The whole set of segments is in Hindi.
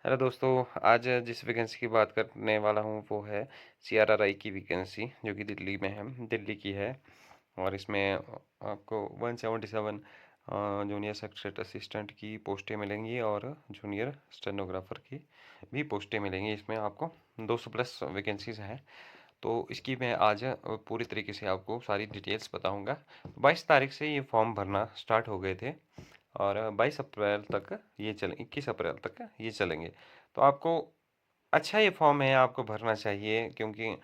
हेलो दोस्तों, आज जिस वैकेंसी की बात करने वाला हूँ वो है सीआरआरआई की वैकेंसी जो कि दिल्ली में है, दिल्ली की है। और इसमें आपको 177 जूनियर सेक्रेटरीट असिस्टेंट की पोस्टें मिलेंगी और जूनियर स्टेनोग्राफर की भी पोस्टें मिलेंगी। इसमें आपको 200 प्लस वैकेंसीज हैं। तो इसकी मैं आज पूरी तरीके से आपको सारी डिटेल्स बताऊंगा। 22 तारीख से ये फॉर्म भरना स्टार्ट हो गए थे और 22 अप्रैल तक ये चले 21 अप्रैल तक ये चलेंगे। तो आपको अच्छा ये फॉर्म है, आपको भरना चाहिए क्योंकि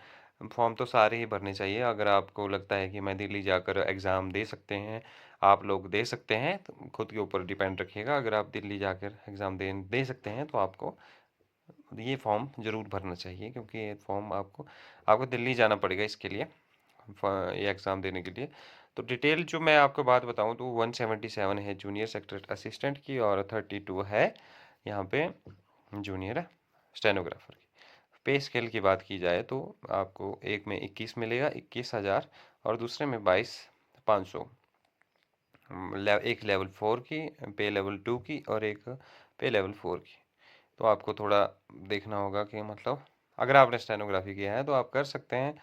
फॉर्म तो सारे ही भरने चाहिए। अगर आपको लगता है कि मैं दिल्ली जाकर एग्ज़ाम दे सकते हैं, आप लोग दे सकते हैं, तो खुद के ऊपर डिपेंड रखिएगा। अगर आप दिल्ली जाकर एग्ज़ाम दे दे सकते हैं तो आपको ये फॉर्म ज़रूर भरना चाहिए क्योंकि ये फॉर्म आपको आपको दिल्ली जाना पड़ेगा इसके लिए, ये एग्ज़ाम देने के लिए। तो डिटेल जो मैं आपको बात बताऊं तो 177 है जूनियर सेक्रेटरी असिस्टेंट की और 32 है यहाँ पे जूनियर स्टेनोग्राफर की। पे स्केल की बात की जाए तो आपको एक में 21 मिलेगा, 21,000, और दूसरे में 22,500। एक लेवल 4 की, पे लेवल 2 की और एक पे लेवल 4 की। तो आपको थोड़ा देखना होगा कि मतलब अगर आपने स्टेनोग्राफी किया है तो आप कर सकते हैं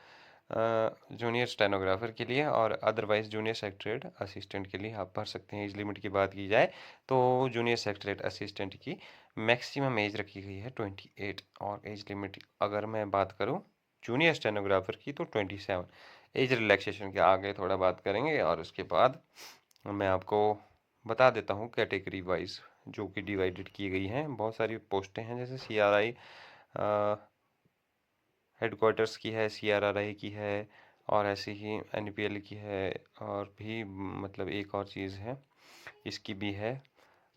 जूनियर स्टेनोग्राफर के लिए, और अदरवाइज जूनियर सेक्रेटरीट असिस्टेंट के लिए आप भर सकते हैं। एज लिमिट की बात की जाए तो जूनियर सेक्रेटरीट असिस्टेंट की मैक्सिमम एज रखी गई है 28, और एज लिमिट अगर मैं बात करूं जूनियर स्टेनोग्राफर की तो 27। एज रिलैक्सेशन के आगे थोड़ा बात करेंगे और उसके बाद मैं आपको बता देता हूँ कैटेगरी वाइज जो कि डिवाइडेड की गई हैं। बहुत सारी पोस्टें हैं, जैसे सीआरआई हेडक्वार्टर्स की है, सीआरआरआई की है, और ऐसे ही एनपीएल की है, और भी मतलब एक और चीज़ है इसकी भी है।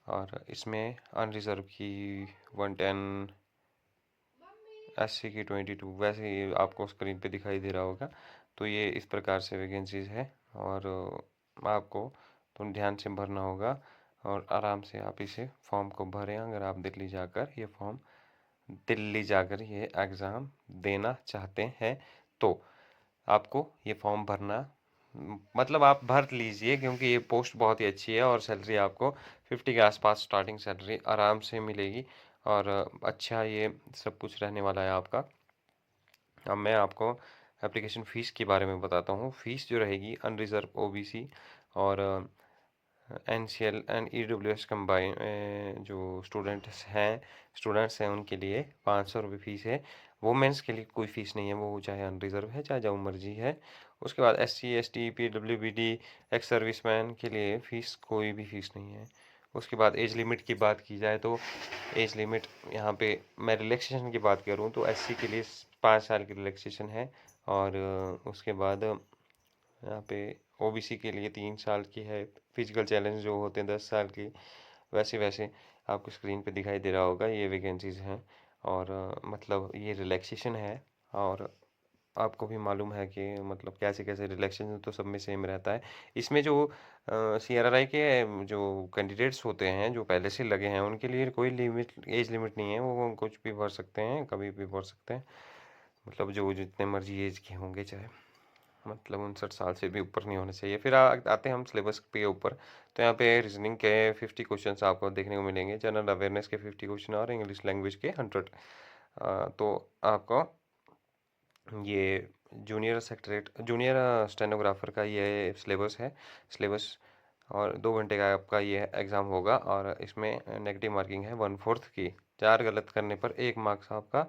और इसमें अनरिजर्व की 110, एससी की 22, वैसे ही आपको स्क्रीन पे दिखाई दे रहा होगा। तो ये इस प्रकार से वैकेंसीज है, और आपको तो ध्यान से भरना होगा और आराम से आप इसे फॉर्म को भरें। अगर आप दिल्ली जाकर ये एग्ज़ाम देना चाहते हैं तो आपको ये फॉर्म भरना, मतलब आप भर लीजिए क्योंकि ये पोस्ट बहुत ही अच्छी है और सैलरी आपको 50 के आसपास स्टार्टिंग सैलरी आराम से मिलेगी। और अच्छा ये सब कुछ रहने वाला है आपका। अब मैं आपको एप्लीकेशन फ़ीस के बारे में बताता हूँ। फ़ीस जो रहेगी अनरिज़र्व ओबीसी और एनसीएल एंड ईडब्ल्यूएस कंबाइन जो स्टूडेंट्स हैं उनके लिए 500 रुपये फ़ीस है। वुमेंस के लिए कोई फ़ीस नहीं है, वो चाहे अनरिज़र्व है चाहे जो मर्जी है। उसके बाद SC ST PWBD ex serviceman के लिए फ़ीस कोई भी फ़ीस नहीं है। उसके बाद एज लिमिट की बात की जाए तो एज लिमिट यहाँ पे मैं रिलैक्सेशन की बात करूँ तो एससी के लिए 5 साल की रिलैक्सेशन है, और उसके बाद यहाँ पे ओबीसी के लिए 3 साल की है। फिजिकल चैलेंज जो होते हैं 10 साल की। वैसे वैसे आपको स्क्रीन पे दिखाई दे रहा होगा ये वैकेंसीज हैं, और मतलब ये रिलैक्सेशन है। और आपको भी मालूम है कि मतलब कैसे कैसे रिलैक्सेशन तो सब में सेम रहता है। इसमें जो सीआरआरआई के जो कैंडिडेट्स होते हैं जो पहले से लगे हैं उनके लिए कोई लिमिट, एज लिमिट नहीं है, वो कुछ भी भर सकते हैं, कभी भी भर सकते हैं। मतलब जो जितने मर्जी एज के होंगे, चाहे मतलब 59 साल से भी ऊपर नहीं होना चाहिए। फिर आते हैं हम सिलेबस के ऊपर। तो यहाँ पे रीजनिंग के 50 क्वेश्चंस आपको देखने को मिलेंगे, जनरल अवेयरनेस के 50 क्वेश्चन और इंग्लिश लैंग्वेज के 100। तो आपको ये जूनियर स्टेनोग्राफर का ये सिलेबस है। सिलेबस और 2 घंटे का आपका ये एग्ज़ाम होगा, और इसमें नेगेटिव मार्किंग है 1/4 की। 4 गलत करने पर 1 मार्क्स आपका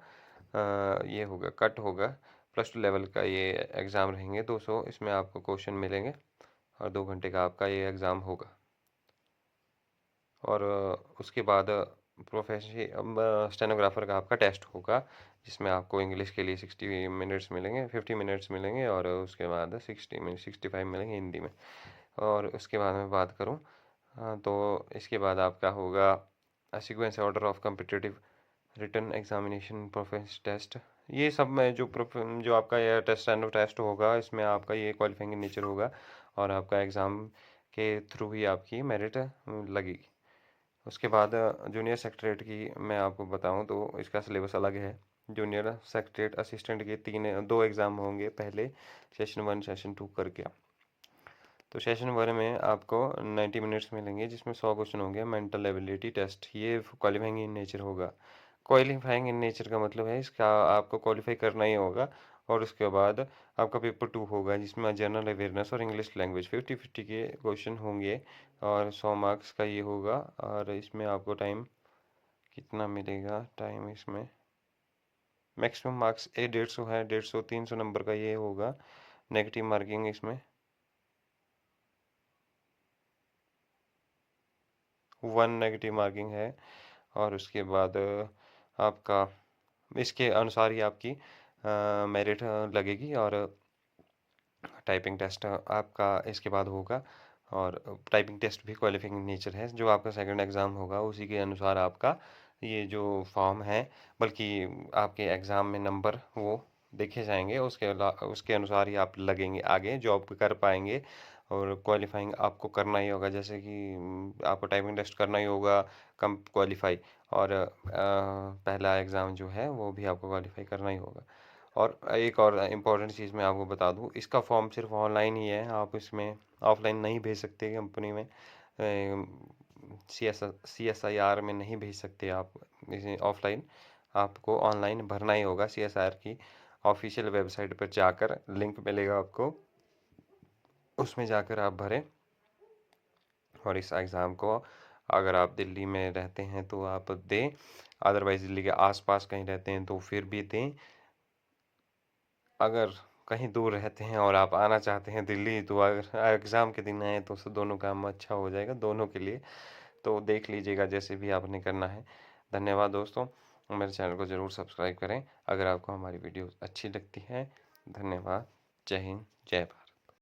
ये होगा, कट होगा। +2 लेवल का ये एग्ज़ाम रहेंगे 200, इसमें आपको क्वेश्चन मिलेंगे, और 2 घंटे का आपका ये एग्ज़ाम होगा। और उसके बाद स्टेनोग्राफर का आपका टेस्ट होगा, जिसमें आपको इंग्लिश के लिए 60 मिनट्स मिलेंगे, 50 मिनट्स मिलेंगे, और उसके बाद 65 मिलेंगे हिंदी में। और उसके बाद मैं बात करूं तो इसके बाद आपका होगा sequence order of competitive written examination प्रोफेस टेस्ट। ये सब में जो आपका ये टेस्ट होगा, इसमें आपका ये क्वालिफाइंग नेचर होगा, और आपका एग्ज़ाम के थ्रू ही आपकी मेरिट लगेगी। उसके बाद जूनियर सेक्रेटरीट की मैं आपको बताऊं तो इसका सिलेबस अलग है। जूनियर सेक्रेटरीट असिस्टेंट के 2 एग्ज़ाम होंगे पहले, सेशन 1 सेशन 2 करके। तो सेशन 1 में आपको 90 मिनट्स मिलेंगे, जिसमें 100 क्वेश्चन होंगे। मेंटल एबिलिटी टेस्ट, ये क्वालिफाइंग इन नेचर होगा। क्वालिफाइंग इन नेचर का मतलब है इसका आपको क्वालिफ़ाई करना ही होगा और उसके बाद आपका पेपर 2 होगा जिसमें जनरल अवेयरनेस और इंग्लिश लैंग्वेज 50-50 के क्वेश्चन होंगे और 100 मार्क्स का ये होगा और इसमें आपको टाइम कितना मिलेगा टाइम इसमें मैक्सिमम मार्क्स 150 है 150 300 नंबर का ये होगा नेगेटिव मार्किंग इसमें 1 नेगेटिव मार्किंग है और उसके बाद आपका इसके अनुसार ही आपकी मेरिट लगेगी और टाइपिंग टेस्ट आपका इसके बाद होगा और टाइपिंग टेस्ट भी क्वालिफाइंग नेचर है जो आपका सेकंड एग्ज़ाम होगा उसी के अनुसार आपका ये जो फॉर्म है बल्कि आपके एग्ज़ाम में नंबर वो देखे जाएंगे उसके अनुसार ही आप लगेंगे आगे जॉब कर पाएंगे और क्वालिफाइंग आपको करना ही होगा जैसे कि आपको टाइपिंग टेस्ट करना ही होगा कम क्वालिफाई और पहला एग्ज़ाम जो है वो भी आपको क्वालिफाई करना ही होगा और एक और इम्पोर्टेंट चीज़ मैं आपको बता दूँ, इसका फॉर्म सिर्फ़ ऑनलाइन ही है, आप इसमें ऑफ़लाइन नहीं भेज सकते कंपनी में सीएसआईआर में नहीं भेज सकते आप इसे ऑफ़लाइन, आपको ऑनलाइन भरना ही होगा सीएसआईआर की ऑफ़िशियल वेबसाइट पर जाकर लिंक मिलेगा आपको, उसमें जाकर आप भरें और इस एग्ज़ाम को अगर आप दिल्ली में रहते हैं तो आप दें, अदरवाइज़ दिल्ली के आस-पास कहीं रहते हैं तो फिर भी दें। अगर कहीं दूर रहते हैं और आप आना चाहते हैं दिल्ली तो अगर एग्ज़ाम के दिन आएँ तो दोनों काम अच्छा हो जाएगा दोनों के लिए। तो देख लीजिएगा जैसे भी आपने करना है। धन्यवाद दोस्तों। मेरे चैनल को ज़रूर सब्सक्राइब करें अगर आपको हमारी वीडियो अच्छी लगती है। धन्यवाद। जय हिंद, जय भारत।